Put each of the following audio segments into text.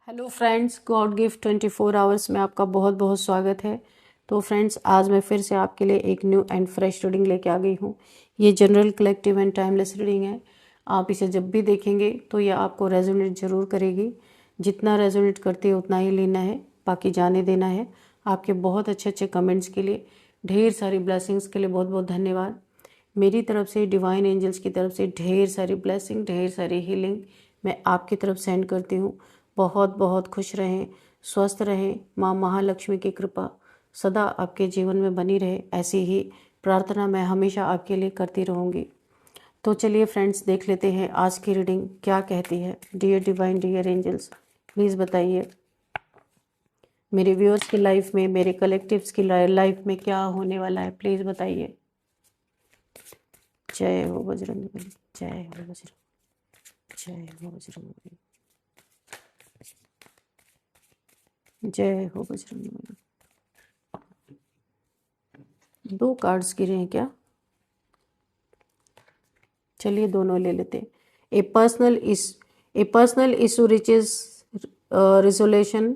Hello friends, God gift 24 hours में आपका बहुत बहुत स्वागत है। तो फ्रेंड्स, आज मैं फिर से आपके लिए एक न्यू एंड फ्रेश रीडिंग लेके आ गई हूँ। ये general, collective and timeless reading है। आप इसे जब भी देखेंगे तो ये आपको रेजोनेट ज़रूर करेगी। जितना रेजोनेट करती है उतना ही लेना है, बाकी जाने देना है। आपके बहुत अच्छे अच्छे कमेंट्स के लिए, ढेर सारी ब्लेसिंग्स के लिए बहुत बहुत धन्यवाद। मेरी तरफ से, डिवाइन एंजल्स की तरफ से ढेर सारी ब्लेसिंग, ढेर सारी हीलिंग मैं आपकी तरफ सेंड करती हूँ। बहुत बहुत खुश रहें, स्वस्थ रहें। माँ महालक्ष्मी की कृपा सदा आपके जीवन में बनी रहे, ऐसी ही प्रार्थना मैं हमेशा आपके लिए करती रहूँगी। तो चलिए फ्रेंड्स, देख लेते हैं आज की रीडिंग क्या कहती है। Dear divine, dear angels, please बताइए मेरे व्यूअर्स की लाइफ में, मेरे कलेक्टिव्स की लाइफ में क्या होने वाला है। प्लीज़ बताइए। जय हो बजरंगबली, जय हो बजरंग, जय हो बजरंगबली, जय हो बजरंगबली। दो कार्ड्स गिरे हैं क्या? चलिए दोनों ले लेते हैं। A personal issue reaches resolution,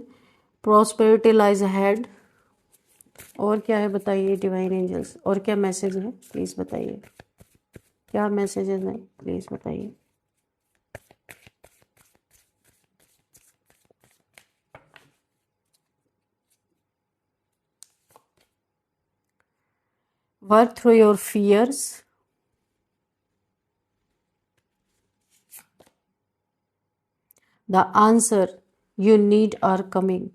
prosperity lies ahead. और क्या है बताइए डिवाइन एंजल्स, और क्या मैसेज है प्लीज़ बताइए। क्या मैसेजेस हैं प्लीज़ बताइए। Work through your fears, the answer you need are coming.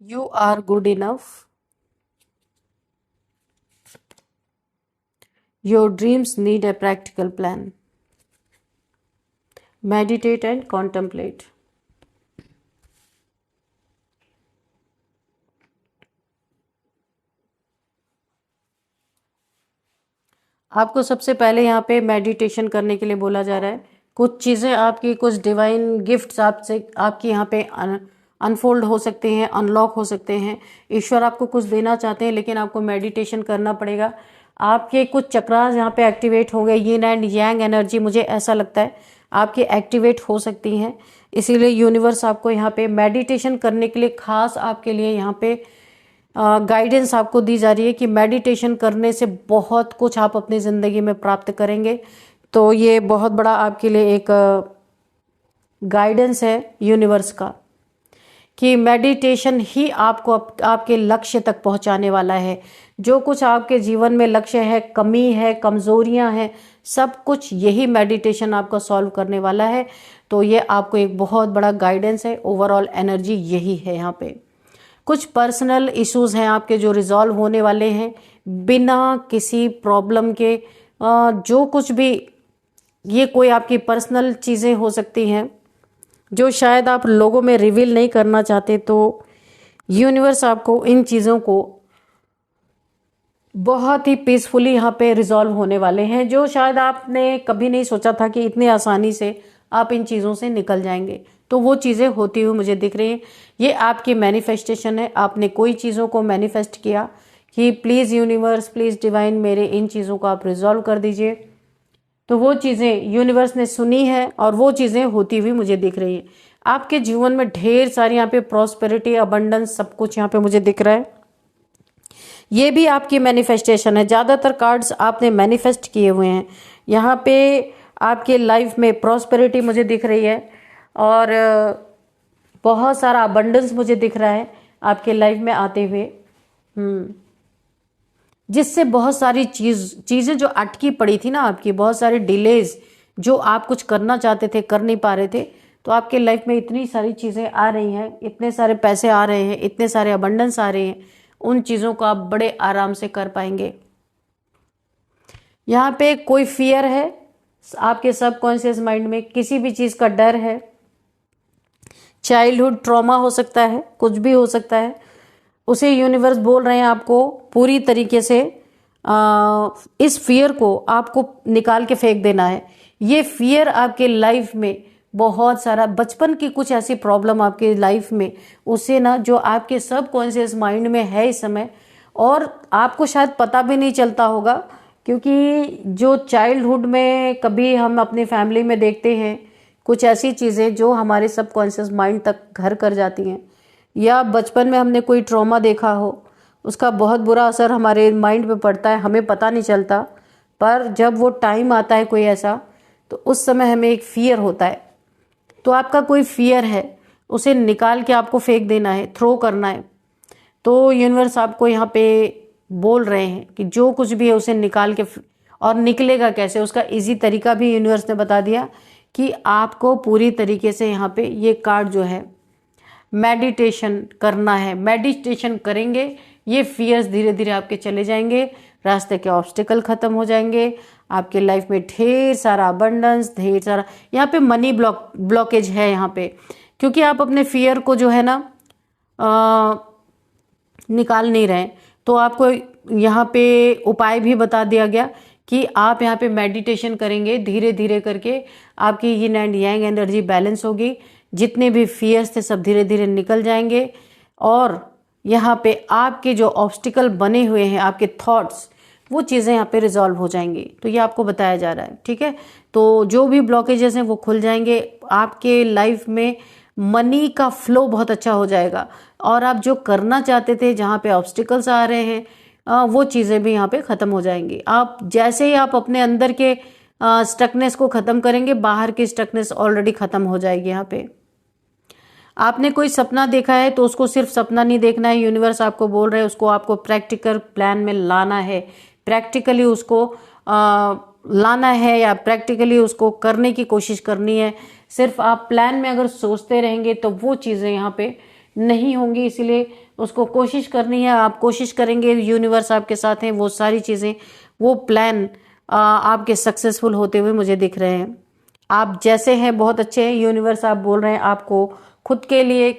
You are good enough. Your dreams need a practical plan. Meditate and contemplate. आपको सबसे पहले यहाँ पे मेडिटेशन करने के लिए बोला जा रहा है। कुछ चीज़ें आपकी, कुछ डिवाइन गिफ्ट्स आपसे, आपकी यहाँ पे अनफोल्ड हो सकते हैं, अनलॉक हो सकते हैं। ईश्वर आपको कुछ देना चाहते हैं, लेकिन आपको मेडिटेशन करना पड़ेगा। आपके कुछ चक्रास यहाँ पे एक्टिवेट होंगे। यिन एंड यांग एनर्जी, मुझे ऐसा लगता है, आपकी एक्टिवेट हो सकती हैं। इसीलिए यूनिवर्स आपको यहाँ पे मेडिटेशन करने के लिए, खास आपके लिए यहाँ पे गाइडेंस आपको दी जा रही है कि मेडिटेशन करने से बहुत कुछ आप अपनी ज़िंदगी में प्राप्त करेंगे। तो ये बहुत बड़ा आपके लिए एक गाइडेंस है यूनिवर्स का कि मेडिटेशन ही आपको आपके लक्ष्य तक पहुंचाने वाला है। जो कुछ आपके जीवन में लक्ष्य है, कमी है, कमज़ोरियां हैं, सब कुछ यही मेडिटेशन आपको सॉल्व करने वाला है। तो ये आपको एक बहुत बड़ा गाइडेंस है। ओवरऑल एनर्जी यही है। यहाँ पे कुछ पर्सनल इश्यूज हैं आपके जो रिजॉल्व होने वाले हैं बिना किसी प्रॉब्लम के। जो कुछ भी, ये कोई आपकी पर्सनल चीज़ें हो सकती हैं जो शायद आप लोगों में रिवील नहीं करना चाहते, तो यूनिवर्स आपको इन चीज़ों को बहुत ही पीसफुली यहाँ पे रिजॉल्व होने वाले हैं, जो शायद आपने कभी नहीं सोचा था कि इतनी आसानी से आप इन चीज़ों से निकल जाएंगे। तो वो चीज़ें होती हुई मुझे दिख रही हैं। ये आपकी मैनिफेस्टेशन है। आपने कोई चीज़ों को मैनिफेस्ट किया कि प्लीज़ यूनिवर्स, प्लीज़ डिवाइन, मेरे इन चीज़ों को आप रिजॉल्व कर दीजिए। तो वो चीज़ें यूनिवर्स ने सुनी है और वो चीज़ें होती हुई मुझे दिख रही हैं। आपके जीवन में ढेर सारी यहाँ पे प्रॉस्पेरिटी, अबंडेंस, सब कुछ यहाँ पे मुझे दिख रहा है। ये भी आपकी मैनिफेस्टेशन है। ज़्यादातर कार्ड्स आपने मैनिफेस्ट किए हुए हैं। यहाँ पे आपके लाइफ में प्रॉस्पेरिटी मुझे दिख रही है और बहुत सारा अबंडेंस मुझे दिख रहा है आपके लाइफ में आते हुए, जिससे बहुत सारी चीज़ें जो अटकी पड़ी थी ना, आपकी बहुत सारी डिलेज, जो आप कुछ करना चाहते थे कर नहीं पा रहे थे, तो आपके लाइफ में इतनी सारी चीज़ें आ रही हैं, इतने सारे पैसे आ रहे हैं, इतने सारे अबंडेंस आ रहे हैं। उन चीज़ों को आप बड़े आराम से कर पाएंगे। यहाँ पे कोई फियर है आपके सबकॉन्शियस माइंड में, किसी भी चीज़ का डर है, चाइल्डहुड ट्रॉमा हो सकता है, कुछ भी हो सकता है। उसे यूनिवर्स बोल रहे हैं आपको पूरी तरीके से इस फियर को आपको निकाल के फेंक देना है। ये फियर आपके लाइफ में बहुत सारा बचपन की कुछ ऐसी प्रॉब्लम आपके लाइफ में, उससे ना जो आपके सबकॉन्शियस माइंड में है इस समय, और आपको शायद पता भी नहीं चलता होगा, क्योंकि जो चाइल्डहुड में कभी हम अपनी फैमिली में देखते हैं कुछ ऐसी चीज़ें जो हमारे सबकॉन्शियस माइंड तक घर कर जाती हैं, या बचपन में हमने कोई ट्रॉमा देखा हो, उसका बहुत बुरा असर हमारे माइंड पे पड़ता है, हमें पता नहीं चलता। पर जब वो टाइम आता है कोई ऐसा, तो उस समय हमें एक फियर होता है। तो आपका कोई फियर है, उसे निकाल के आपको फेंक देना है, थ्रो करना है। तो यूनिवर्स आपको यहाँ पे बोल रहे हैं कि जो कुछ भी है उसे निकाल के, और निकलेगा कैसे उसका इजी तरीका भी यूनिवर्स ने बता दिया कि आपको पूरी तरीके से यहाँ पे ये कार्ड जो है मेडिटेशन करना है। मेडिटेशन करेंगे, ये फियर्स धीरे धीरे आपके चले जाएंगे, रास्ते के ऑब्स्टिकल खत्म हो जाएंगे, आपके लाइफ में ढेर सारा अबंडेंस, ढेर सारा यहाँ पे मनी ब्लॉकेज है यहाँ पे, क्योंकि आप अपने फियर को जो है ना निकाल नहीं रहे। तो आपको यहाँ पे उपाय भी बता दिया गया कि आप यहाँ पे मेडिटेशन करेंगे, धीरे धीरे करके आपकी yin and yang energy balance होगी, जितने भी फियर्स थे सब धीरे धीरे निकल जाएंगे, और यहाँ पे आपके जो ऑब्स्टिकल बने हुए हैं, आपके थॉट्स, वो चीज़ें यहाँ पे रिजॉल्व हो जाएंगी। तो ये आपको बताया जा रहा है, ठीक है। तो जो भी ब्लॉकेजेस हैं वो खुल जाएंगे, आपके लाइफ में मनी का फ्लो बहुत अच्छा हो जाएगा, और आप जो करना चाहते थे, जहाँ पे ऑब्स्टिकल्स आ रहे हैं, वो चीज़ें भी यहाँ पे ख़त्म हो जाएंगी। आप जैसे ही आप अपने अंदर के स्टकनेस को ख़त्म करेंगे, बाहर की स्टकनेस ऑलरेडी ख़त्म हो जाएगी। यहाँ पे आपने कोई सपना देखा है तो उसको सिर्फ सपना नहीं देखना है, यूनिवर्स आपको बोल रहे हैं उसको आपको प्रैक्टिकल प्लान में लाना है, प्रैक्टिकली उसको लाना है, या प्रैक्टिकली उसको करने की कोशिश करनी है। सिर्फ आप प्लान में अगर सोचते रहेंगे तो वो चीज़ें यहाँ पे नहीं होंगी, इसलिए उसको कोशिश करनी है। आप कोशिश करेंगे, यूनिवर्स आपके साथ हैं, वो सारी चीज़ें, वो प्लान आपके सक्सेसफुल होते हुए मुझे दिख रहे हैं। आप जैसे हैं बहुत अच्छे हैं, यूनिवर्स आप बोल रहे हैं आपको खुद के लिए,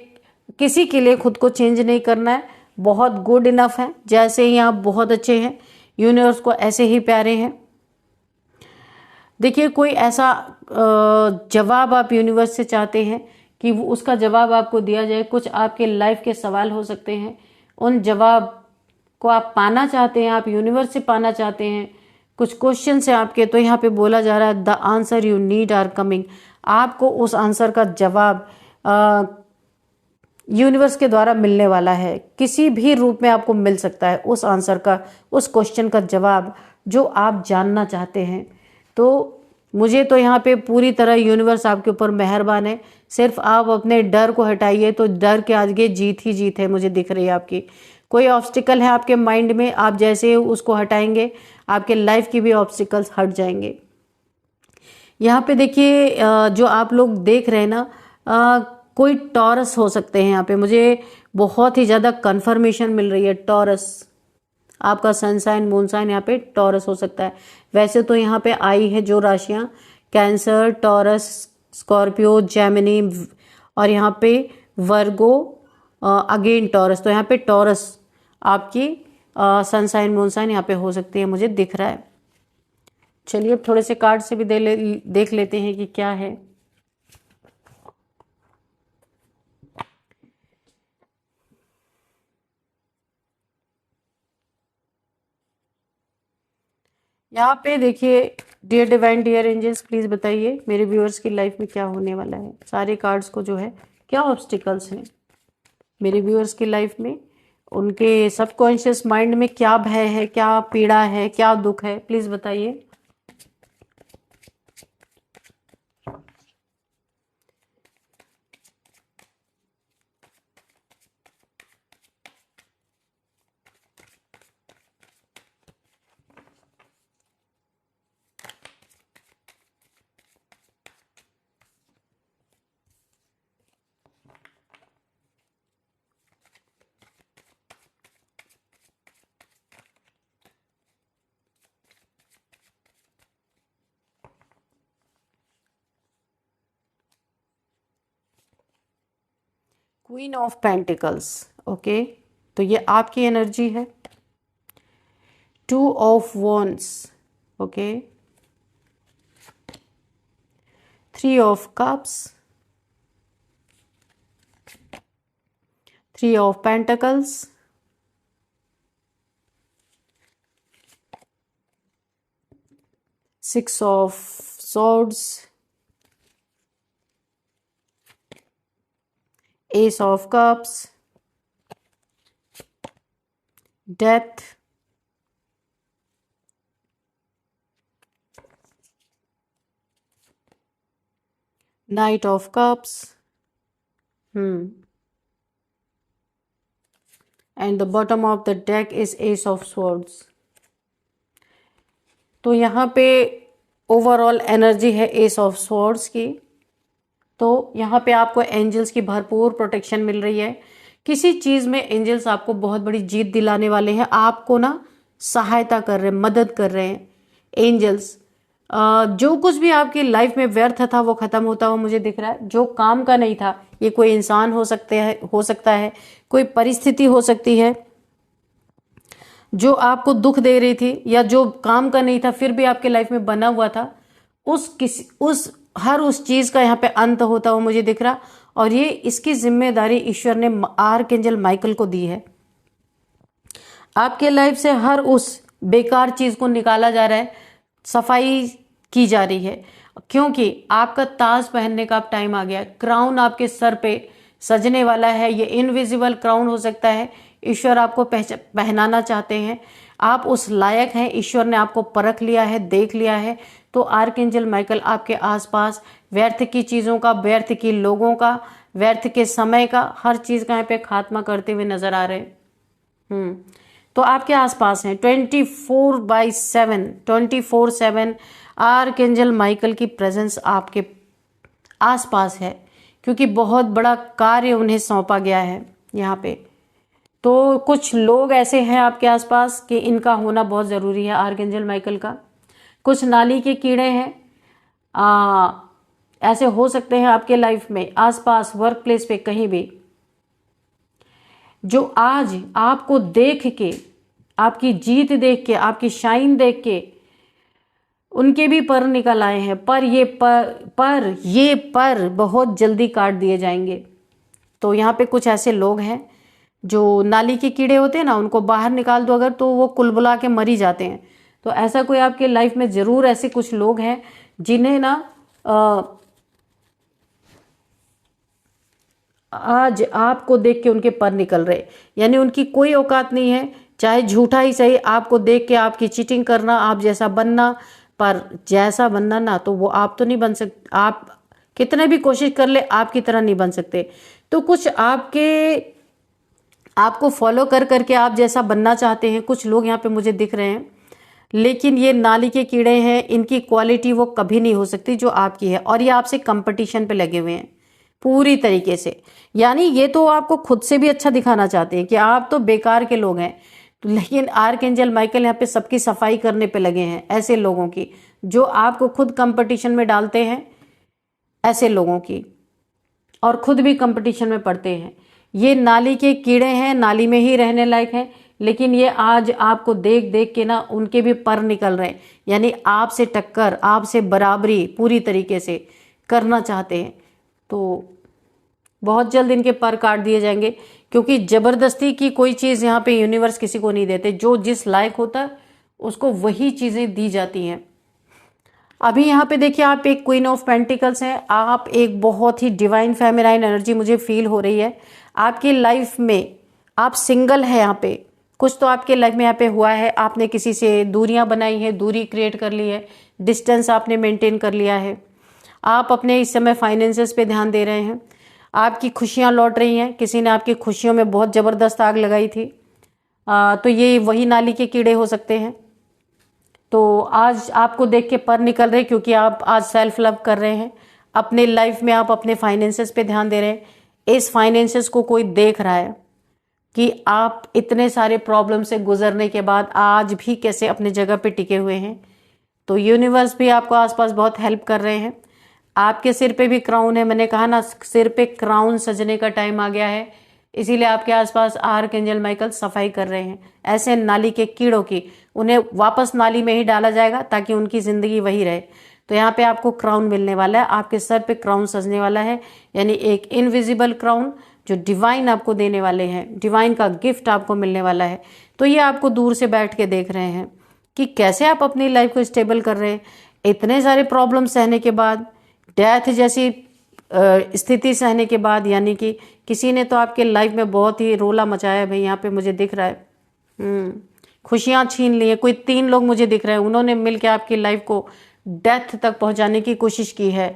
किसी के लिए खुद को चेंज नहीं करना है, बहुत गुड इनफ है जैसे ही आप, बहुत अच्छे हैं, यूनिवर्स को ऐसे ही प्यारे हैं। देखिए कोई ऐसा जवाब आप यूनिवर्स से चाहते हैं कि वो उसका जवाब आपको दिया जाए, कुछ आपके लाइफ के सवाल हो सकते हैं, उन जवाब को आप पाना चाहते हैं, आप यूनिवर्स से पाना चाहते हैं, कुछ क्वेश्चन है आपके, तो यहाँ पे बोला जा रहा है the answer you need are coming. आपको उस आंसर का जवाब यूनिवर्स के द्वारा मिलने वाला है, किसी भी रूप में आपको मिल सकता है उस आंसर का, उस क्वेश्चन का जवाब जो आप जानना चाहते हैं। तो मुझे तो यहाँ पे पूरी तरह यूनिवर्स आपके ऊपर मेहरबान है, सिर्फ आप अपने डर को हटाइए तो डर के आगे जीत ही जीत है मुझे दिख रही है आपकी। कोई ऑब्स्टिकल है आपके माइंड में, आप जैसे उसको हटाएंगे आपके लाइफ की भी ऑब्स्टिकल्स हट जाएंगे। यहाँ पे देखिए जो आप लोग देख रहे हैं ना, कोई टॉरस हो सकते हैं यहाँ पे, मुझे बहुत ही ज़्यादा कंफर्मेशन मिल रही है। टॉरस आपका सनसाइन मूनसाइन यहाँ पे टॉरस हो सकता है। वैसे तो यहाँ पे आई है जो राशियाँ, कैंसर, टॉरस, स्कॉर्पियो, जेमिनी, और यहाँ पे वर्गो, अगेन टॉरस। तो यहाँ पे टॉरस आपकी सनसाइन मूनसाइन यहाँ पे हो सकती है मुझे दिख रहा है। चलिए अब थोड़े से कार्ड से भी देख लेते हैं कि क्या है। यहाँ पे देखिए, dear divine, dear angels, please बताइए मेरे व्यूअर्स की लाइफ में क्या होने वाला है। सारे कार्ड्स को जो है, क्या ऑब्स्टिकल्स हैं मेरे व्यूअर्स की लाइफ में, उनके सबकॉन्शियस माइंड में क्या भय है, क्या पीड़ा है, क्या दुख है, प्लीज बताइए। क्वीन ऑफ पेंटिकल्स, ओके, तो ये आपकी एनर्जी है। Two of wands, okay, 3 of cups, 3 of pentacles, 6 of swords, Ace of cups, death, Knight of cups, and the bottom of the deck is Ace of swords. तो यहाँ पे overall energy है S of swords की। तो यहाँ पे आपको angels की भरपूर प्रोटेक्शन मिल रही है। किसी चीज़ में एंजल्स आपको बहुत बड़ी जीत दिलाने वाले हैं, आपको ना सहायता कर रहे हैं, मदद कर रहे हैं एंजल्स। जो कुछ भी आपकी लाइफ में व्यर्थ था वो खत्म होता हुआ मुझे दिख रहा है। जो काम का नहीं था, ये कोई इंसान हो सकता है, कोई परिस्थिति हो सकती है जो आपको दुख दे रही थी, या जो काम का नहीं था फिर भी आपके लाइफ में बना हुआ था, उस चीज का यहाँ पे अंत होता हुआ मुझे दिख रहा। और ये इसकी जिम्मेदारी ईश्वर ने आर्कएंजल माइकल को दी है। आपके लाइफ से हर उस बेकार चीज को निकाला जा रहा है, सफाई की जा रही है, क्योंकि आपका ताज पहनने का अब टाइम आ गया। क्राउन आपके सर पे सजने वाला है। ये इनविजिबल क्राउन हो सकता है, ईश्वर आपको पहनाना चाहते हैं। आप उस लायक हैं, ईश्वर ने आपको परख लिया है, देख लिया है। तो आर्कएंजल माइकल आपके आसपास व्यर्थ की चीज़ों का, व्यर्थ की लोगों का, व्यर्थ के समय का, हर चीज़ का यहाँ पे खात्मा करते हुए नजर आ रहे हैं। तो आपके आसपास हैं 24/7 आर्कएंजल माइकल की प्रेजेंस आपके आसपास है, क्योंकि बहुत बड़ा कार्य उन्हें सौंपा गया है यहाँ पे। तो कुछ लोग ऐसे हैं आपके आसपास कि इनका होना बहुत ज़रूरी है आर्कएंजल माइकल का। कुछ नाली के कीड़े हैं, ऐसे हो सकते हैं आपके लाइफ में, आसपास, वर्क प्लेस पे, कहीं भी, जो आज आपको देख के, आपकी जीत देख के, आपकी शाइन देख के उनके भी पर निकल आए हैं, पर ये पर बहुत जल्दी काट दिए जाएंगे। तो यहाँ पे कुछ ऐसे लोग हैं जो नाली के कीड़े होते हैं ना, उनको बाहर निकाल दो अगर तो वो कुलबुला के मर ही जाते हैं। तो ऐसा कोई आपके लाइफ में जरूर ऐसे कुछ लोग हैं जिन्हें ना आज आपको देख के उनके पर निकल रहे, यानी उनकी कोई औकात नहीं है, चाहे झूठा ही सही, आपको देख के आपकी चीटिंग करना, आप जैसा बनना, पर जैसा बनना ना, तो वो आप तो नहीं बन सकते। आप कितने भी कोशिश कर ले, आपकी तरह नहीं बन सकते। तो कुछ आपको फॉलो कर करके आप जैसा बनना चाहते हैं कुछ लोग यहाँ पे मुझे दिख रहे हैं, लेकिन ये नाली के कीड़े हैं, इनकी क्वालिटी वो कभी नहीं हो सकती जो आपकी है। और ये आपसे कंपटीशन पे लगे हुए हैं पूरी तरीके से, यानी ये तो आपको खुद से भी अच्छा दिखाना चाहते हैं कि आप तो बेकार के लोग हैं, लेकिन आर्कएंजल माइकल यहाँ पे सबकी सफाई करने पे लगे हैं, ऐसे लोगों की जो आपको खुद कंपटीशन में डालते हैं, ऐसे लोगों की, और खुद भी कंपटीशन में पड़ते हैं। ये नाली के कीड़े हैं, नाली में ही रहने लायक हैं, लेकिन ये आज आपको देख देख के ना उनके भी पर निकल रहे हैं, यानी आपसे टक्कर, आपसे बराबरी पूरी तरीके से करना चाहते हैं। तो बहुत जल्द इनके पर काट दिए जाएंगे, क्योंकि जबरदस्ती की कोई चीज़ यहाँ पे यूनिवर्स किसी को नहीं देते। जो जिस लायक होता है उसको वही चीज़ें दी जाती हैं। अभी यहाँ पे देखिए, आप एक क्वीन ऑफ पेंटिकल्स हैं, आप एक बहुत ही डिवाइन फेमिनाइन एनर्जी मुझे फील हो रही है आपकी लाइफ में। आप सिंगल है यहाँ पे, कुछ तो आपके लाइफ में यहाँ पे हुआ है, आपने किसी से दूरियां बनाई है, दूरी क्रिएट कर ली है, डिस्टेंस आपने मेंटेन कर लिया है। आप अपने इस समय फाइनेंसेस पे ध्यान दे रहे हैं, आपकी खुशियां लौट रही हैं, किसी ने आपकी खुशियों में बहुत ज़बरदस्त आग लगाई थी। तो ये वही नाली के कीड़े हो सकते हैं। तो आज आपको देख के पर निकल रहे, क्योंकि आप आज सेल्फ लव कर रहे हैं अपने लाइफ में, आप अपने फाइनेंसेस पे ध्यान दे रहे हैं। इस फाइनेंसेस को कोई देख रहा है कि आप इतने सारे प्रॉब्लम से गुजरने के बाद आज भी कैसे अपने जगह पे टिके हुए हैं। तो यूनिवर्स भी आपको आसपास बहुत हेल्प कर रहे हैं। आपके सिर पे भी क्राउन है, मैंने कहा ना सिर पे क्राउन सजने का टाइम आ गया है, इसीलिए आपके आसपास आर्कएंजल माइकल सफाई कर रहे हैं। ऐसे नाली के कीड़ों की, उन्हें वापस नाली में ही डाला जाएगा ताकि उनकी जिंदगी वही रहे। तो यहाँ पे आपको क्राउन मिलने वाला है, आपके सर पे क्राउन सजने वाला है, यानी एक इनविजिबल क्राउन जो डिवाइन आपको देने वाले हैं, डिवाइन का गिफ्ट आपको मिलने वाला है। तो ये आपको दूर से बैठ के देख रहे हैं कि कैसे आप अपनी लाइफ को स्टेबल कर रहे हैं इतने सारे प्रॉब्लम सहने के बाद, डेथ जैसी स्थिति सहने के बाद। यानी कि किसी ने तो आपके लाइफ में बहुत ही रोला मचाया है भाई, यहाँ पे मुझे दिख रहा है। खुशियाँ छीन ली हैं, कोई 3 लोग मुझे दिख रहे हैं, उन्होंने मिलकर आपकी लाइफ को डेथ तक पहुंचाने की कोशिश की है।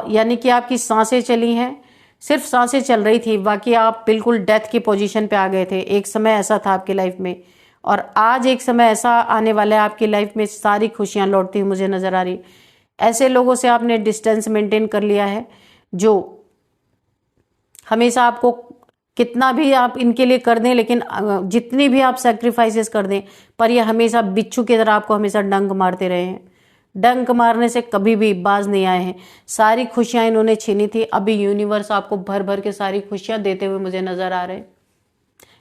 यानी कि आपकी सांसें चली हैं, सिर्फ सांसें चल रही थी, बाकी आप बिल्कुल डेथ की पोजीशन पे आ गए थे। एक समय ऐसा था आपकी लाइफ में, और आज एक समय ऐसा आने वाला है आपकी लाइफ में सारी खुशियां लौटती हुई मुझे नजर आ रही। ऐसे लोगों से आपने डिस्टेंस मेंटेन कर लिया है जो हमेशा आपको कितना भी आप इनके लिए कर दें, लेकिन जितनी भी आप सेक्रीफाइसेस कर दें, पर ये हमेशा बिच्छू की तरह आपको हमेशा डंक मारते रहे हैं। डंक मारने से कभी भी बाज नहीं आए हैं। सारी खुशियां इन्होंने छीनी थी, अभी यूनिवर्स आपको भर भर के सारी खुशियां देते हुए मुझे नजर आ रहे हैं।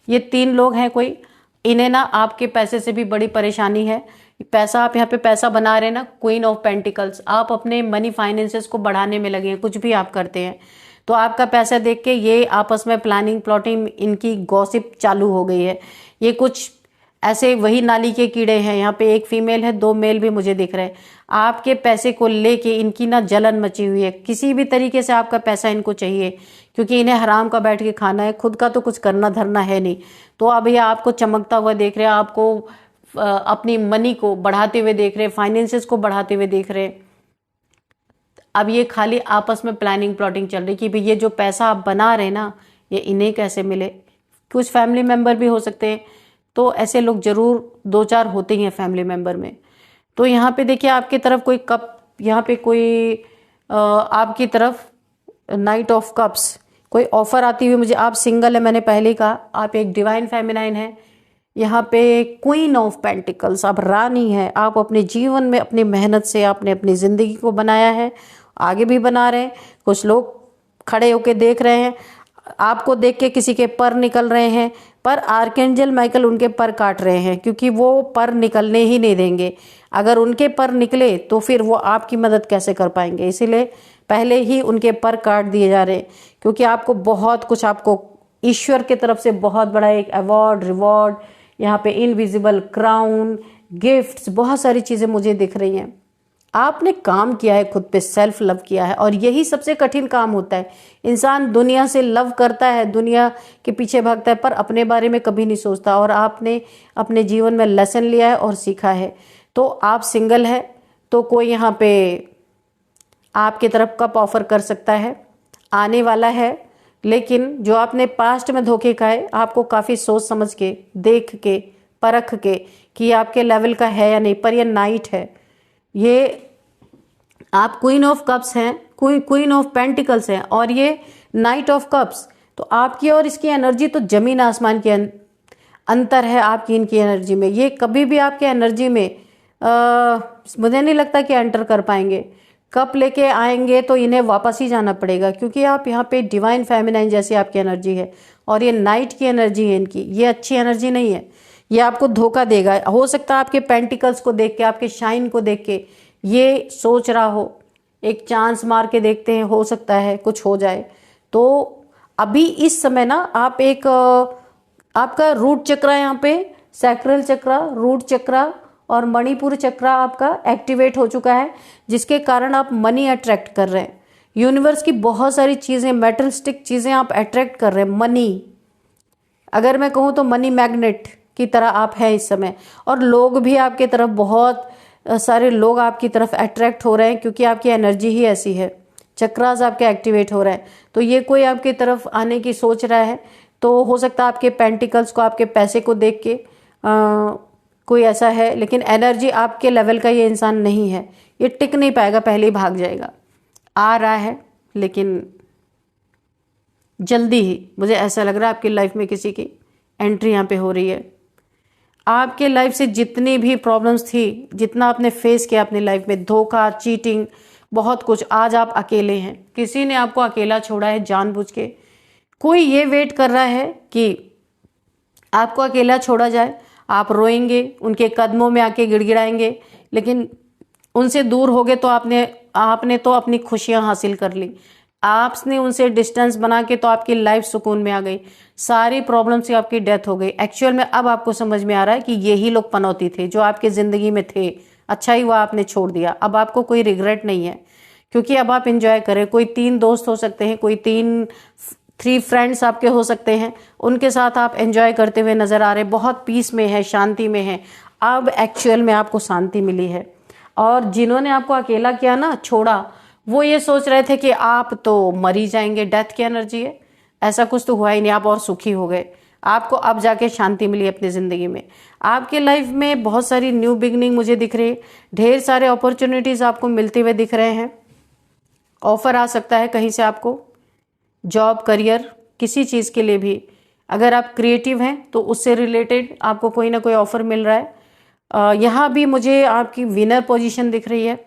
ये 3 लोग हैं कोई, इन्हें ना आपके पैसे से भी बड़ी परेशानी है। पैसा, आप यहाँ पे पैसा बना रहे हैं ना, क्वीन ऑफ पेंटिकल्स, आप अपने मनी फाइनेंसेस को बढ़ाने में लगे हैं, कुछ भी आप करते हैं तो आपका पैसा देख के ये आपस में प्लानिंग प्लॉटिंग, इनकी गॉसिप चालू हो गई है। ये कुछ ऐसे वही नाली के कीड़े हैं, यहाँ पे एक फीमेल है, 2 मेल भी मुझे दिख रहे हैं। आपके पैसे को लेके इनकी ना जलन मची हुई है, किसी भी तरीके से आपका पैसा इनको चाहिए, क्योंकि इन्हें हराम का बैठ के खाना है, खुद का तो कुछ करना धरना है नहीं। तो अब ये आपको चमकता हुआ देख रहे हैं, आपको अपनी मनी को बढ़ाते हुए देख रहे हैं, फाइनेंसेस को बढ़ाते हुए देख रहे हैं। अब ये खाली आपस में प्लानिंग प्लॉटिंग चल रही कि भाई ये जो पैसा आप बना रहे हैं ना, ये इन्हें कैसे मिले। कुछ फैमिली मेंबर भी हो सकते हैं, तो ऐसे लोग जरूर 2-4 होते ही हैं फैमिली मेंबर में। तो यहाँ पे देखिए आपकी तरफ कोई कप, यहाँ पे कोई आपकी तरफ नाइट ऑफ कप्स कोई ऑफर आती हुई मुझे, आप सिंगल है मैंने पहले ही कहा, आप एक डिवाइन फेमिनाइन है। यहाँ पे क्वीन ऑफ पेंटिकल्स, आप रानी है, आप अपने जीवन में अपनी मेहनत से आपने अपनी जिंदगी को बनाया है, आगे भी बना रहे हैं। कुछ लोग खड़े होके देख रहे हैं, आपको देख के किसी के पर निकल रहे हैं, पर आर्कएंजल माइकल उनके पर काट रहे हैं, क्योंकि वो पर निकलने ही नहीं देंगे। अगर उनके पर निकले तो फिर वो आपकी मदद कैसे कर पाएंगे, इसीलिए पहले ही उनके पर काट दिए जा रहे हैं। क्योंकि आपको बहुत कुछ, आपको ईश्वर की तरफ से बहुत बड़ा एक अवार्ड, रिवॉर्ड, यहाँ पे इनविजिबल क्राउन, गिफ्ट्स, बहुत सारी चीजें मुझे दिख रही हैं। आपने काम किया है, खुद पे सेल्फ लव किया है, और यही सबसे कठिन काम होता है। इंसान दुनिया से लव करता है, दुनिया के पीछे भागता है, पर अपने बारे में कभी नहीं सोचता। और आपने अपने जीवन में लेसन लिया है और सीखा है। तो आप सिंगल है तो कोई यहाँ पे आपकी तरफ कप ऑफर कर सकता है, आने वाला है। लेकिन जो आपने पास्ट में धोखे खाए, आपको काफ़ी सोच समझ के, देख के, परख के कि ये आपके लेवल का है या नहीं। पर ये नाइट है, ये आप क्वीन ऑफ कप्स हैं, क्वीन ऑफ पेंटिकल्स हैं, और ये नाइट ऑफ कप्स। तो आपकी और इसकी एनर्जी तो जमीन आसमान की अंतर है आपकी इनकी एनर्जी में। ये कभी भी आपके एनर्जी में मुझे नहीं लगता कि एंटर कर पाएंगे। कप लेके आएंगे तो इन्हें वापस ही जाना पड़ेगा, क्योंकि आप यहाँ पे डिवाइन फेमिनाइन जैसी आपकी एनर्जी है, और ये नाइट की एनर्जी है इनकी। ये अच्छी एनर्जी नहीं है, ये आपको धोखा देगा। हो सकता है आपके पेंटिकल्स को देख के, आपके शाइन को देख के ये सोच रहा हो, एक चांस मार के देखते हैं, हो सकता है कुछ हो जाए। तो अभी इस समय ना आप एक आपका रूट चक्रा, यहाँ पे सैक्रल चक्रा, रूट चक्रा और मणिपुर चक्रा आपका एक्टिवेट हो चुका है, जिसके कारण आप मनी अट्रैक्ट कर रहे हैं। यूनिवर्स की बहुत सारी चीज़ें, मेटलिस्टिक चीज़ें आप अट्रैक्ट कर रहे हैं। मनी, अगर मैं कहूँ तो मनी मैग्नेट की तरह आप हैं इस समय। और लोग भी आपके तरफ, बहुत सारे लोग आपकी तरफ अट्रैक्ट हो रहे हैं, क्योंकि आपकी एनर्जी ही ऐसी है। चक्रास आपके एक्टिवेट हो रहे हैं, तो ये कोई आपकी तरफ आने की सोच रहा है। तो हो सकता है आपके पेंटिकल्स को, आपके पैसे को देख के कोई ऐसा है, लेकिन एनर्जी आपके लेवल का ये इंसान नहीं है, ये टिक नहीं पाएगा, पहले ही भाग जाएगा। आ रहा है लेकिन जल्दी ही, मुझे ऐसा लग रहा है आपकी लाइफ में किसी की एंट्री यहाँ पे हो रही है। आपके लाइफ से जितनी भी प्रॉब्लम्स थी, जितना आपने फेस किया अपनी लाइफ में, धोखा, चीटिंग, बहुत कुछ, आज आप अकेले हैं। किसी ने आपको अकेला छोड़ा है जानबूझ के। कोई ये वेट कर रहा है कि आपको अकेला छोड़ा जाए, आप रोएंगे, उनके कदमों में आके गिड़गिड़ाएंगे, लेकिन उनसे दूर हो गए तो आपने तो अपनी खुशियां हासिल कर ली। आपने उनसे डिस्टेंस बना के तो आपकी लाइफ सुकून में आ गई, सारी प्रॉब्लम से आपकी डेथ हो गई। एक्चुअल में अब आपको समझ में आ रहा है कि यही लोग पनौती थे जो आपके जिंदगी में थे। अच्छा ही हुआ आपने छोड़ दिया, अब आपको कोई रिग्रेट नहीं है, क्योंकि अब आप इंजॉय करें। कोई 3 दोस्त हो सकते हैं, कोई 3 फ्रेंड्स आपके हो सकते हैं, उनके साथ आप एंजॉय करते हुए नजर आ रहे, बहुत पीस में है, शांति में है। अब एक्चुअल में आपको शांति मिली है। और जिन्होंने आपको अकेला किया ना, छोड़ा, वो ये सोच रहे थे कि आप तो मर ही जाएंगे, डेथ की एनर्जी है, ऐसा कुछ तो हुआ ही नहीं, आप और सुखी हो गए। आपको अब जाके शांति मिली अपनी जिंदगी में। आपके लाइफ में बहुत सारी न्यू बिगनिंग मुझे दिख रही है, ढेर सारे अपॉर्चुनिटीज आपको मिलते हुए दिख रहे हैं। ऑफर आ सकता है कहीं से आपको, जॉब, करियर, किसी चीज के लिए भी। अगर आप क्रिएटिव हैं तो उससे रिलेटेड आपको कोई ना कोई ऑफर मिल रहा है। यहाँ भी मुझे आपकी विनर पोजीशन दिख रही है।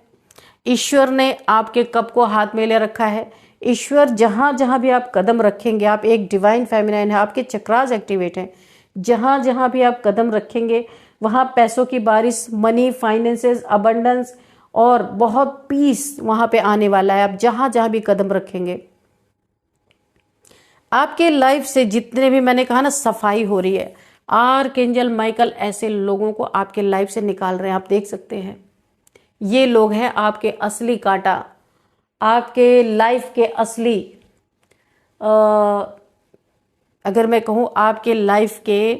ईश्वर ने आपके कप को हाथ में ले रखा है। ईश्वर जहां जहां भी आप कदम रखेंगे, आप एक डिवाइन फेमिनाइन है, आपके चक्रास एक्टिवेट हैं, जहां जहां भी आप कदम रखेंगे वहां पैसों की बारिश, मनी, फाइनेंसेस, अबंडेंस और बहुत पीस वहां पे आने वाला है। आप जहां जहां भी कदम रखेंगे, आपके लाइफ से जितने भी, मैंने कहा ना, सफाई हो रही है। आर्कएंजल माइकल ऐसे लोगों को आपके लाइफ से निकाल रहे हैं, आप देख सकते हैं। ये लोग हैं आपके असली कांटा, आपके लाइफ के असली, अगर मैं कहूं आपके लाइफ के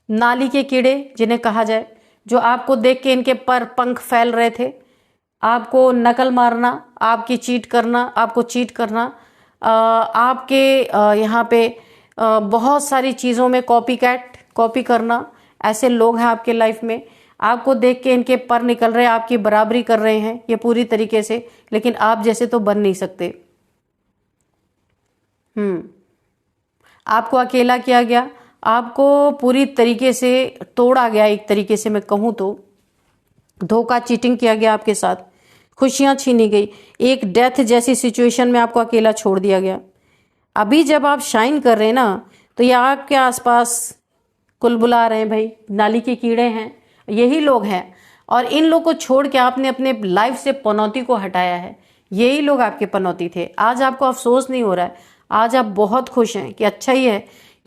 नाली के कीड़े जिन्हें कहा जाए, जो आपको देख के इनके पर पंख फैल रहे थे, आपको नकल मारना, आपकी चीट करना, आपको चीट करना, आपके यहाँ पे बहुत सारी चीज़ों में कॉपी करना, ऐसे लोग हैं आपके लाइफ में। आपको देख के इनके पर निकल रहे हैं, आपकी बराबरी कर रहे हैं ये पूरी तरीके से, लेकिन आप जैसे तो बन नहीं सकते। आपको अकेला किया गया, आपको पूरी तरीके से तोड़ा गया, एक तरीके से मैं कहूँ तो धोखा, चीटिंग किया गया आपके साथ, खुशियां छीनी गई, एक डेथ जैसी सिचुएशन में आपको अकेला छोड़ दिया गया। अभी जब आप शाइन कर रहे हैं ना, तो ये आपके आसपास कुल बुला रहे हैं, भाई नाली के कीड़े हैं, यही लोग हैं। और इन लोग को छोड़ के आपने अपने लाइफ से पनौती को हटाया है, यही लोग आपके पनौती थे। आज आपको अफसोस नहीं हो रहा है, आज आप बहुत खुश हैं कि अच्छा ही है,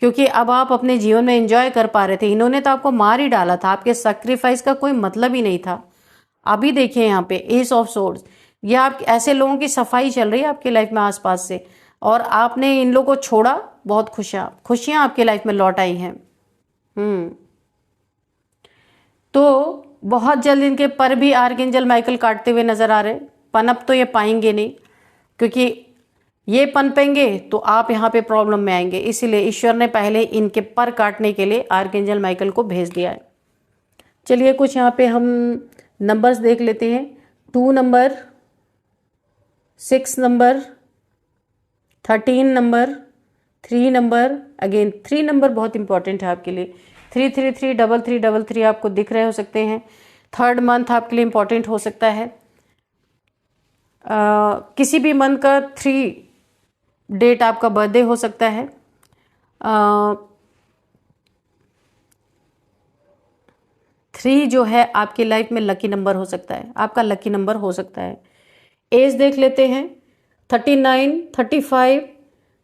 क्योंकि अब आप अपने जीवन में एंजॉय कर पा रहे थे। इन्होंने तो आपको मार ही डाला था, आपके सैक्रिफाइस का कोई मतलब ही नहीं था। अभी देखिए यहाँ पे एस ऑफ सोर्ड्स, ये आप ऐसे लोगों की सफाई चल रही है आपकी लाइफ में आसपास से, और आपने इन लोगों को छोड़ा, बहुत खुशियां आपके लाइफ में लौट आई हैं। तो बहुत जल्द इनके पर भी आर्कएंजल माइकल काटते हुए नजर आ रहे। पनप तो ये पाएंगे नहीं, क्योंकि ये पनपेंगे तो आप यहाँ पे प्रॉब्लम में आएंगे, इसीलिए ईश्वर ने पहले इनके पर काटने के लिए आर्कएंजल माइकल को भेज दिया है। चलिए कुछ यहाँ पे हम नंबर्स देख लेते हैं। 2 number, 6 number, 13 number, 3 number, again 3 number बहुत इंपॉर्टेंट है आपके लिए। 333 3333 आपको दिख रहे हो सकते हैं। 3rd मंथ आपके लिए इंपॉर्टेंट हो सकता है। किसी भी मंथ का 3 डेट आपका बर्थडे हो सकता है। 3 जो है आपकी लाइफ में लकी नंबर हो सकता है, आपका लकी नंबर हो सकता है। एज देख लेते हैं। 39, 35,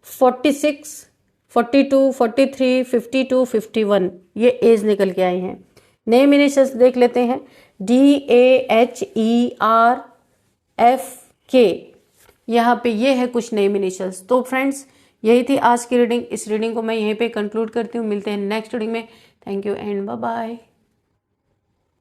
46, 42, 43, 52, 51 ये एज निकल के आई हैं। नेम इनिशियल्स देख लेते हैं। DAHERFK, यहाँ पे ये है कुछ नेम इनिशियल्स। तो फ्रेंड्स, यही थी आज की रीडिंग। इस रीडिंग को मैं यहीं पे कंक्लूड करती हूँ। मिलते हैं नेक्स्ट रीडिंग में। Thank you and bye bye.